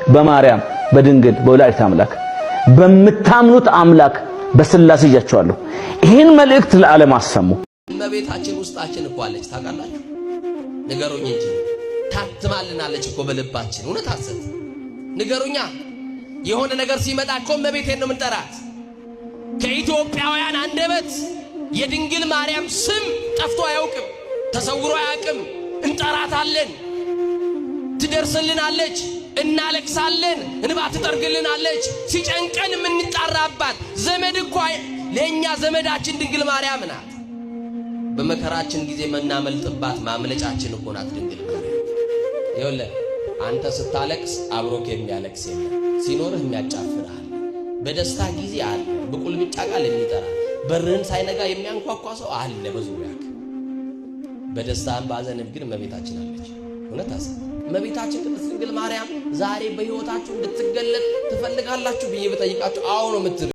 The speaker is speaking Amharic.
በማርያም በድንግል በወላዲተ አምላክ በምታምኑት አምላክ በስላሴ ይያቸዋለሁ። ይሄን መልእክት ለዓለም አሰሙ። እመቤታችን ውስጣችን እኮ አለች ታውቃላችሁ። ንገሩኝ እንጂ ታትማልናለች እኮ በልባችን። እውነት ሐሰት ንገሩኛ። የሆነ ነገር ሲመጣ እኮ እመቤቴን ነው የምንጠራት። ከኢትዮጵያውያን አንደበት የድንግል ማርያም ስም ጠፍቶ አያውቅም፣ ተሰውሮ አያውቅም። እንጠራታለን፣ ትደርስልናለች፣ እናለቅሳለን፣ እንባ ትጠርግልናለች። ሲጨንቀን የምንጣራባት ዘመድ እኮ ለኛ ዘመዳችን ድንግል ማርያም ናት። በመከራችን ጊዜ መናመልጥባት ማምለጫችን እኮ ናት ድንግል ማርያም። ይኸውልህ አንተ ስታለቅስ አብሮክ የሚያለቅስ የለም፣ ሲኖርህ የሚያጫፍርሃል። በደስታ ጊዜ አለ በቁልምጫ ቃል የሚጠራ በርህን ሳይነጋ የሚያንኳኳ ሰው አለ በዙሪያክ። በደስታም ባዘንም ግን እመቤታችን አለች። እውነት አሰ እመቤታችን ቅድስት ድንግል ማርያም ዛሬ በሕይወታችሁ እንድትገለጥ ትፈልጋላችሁ ብዬ ብጠይቃችሁ አዎ ነው የምትሉ።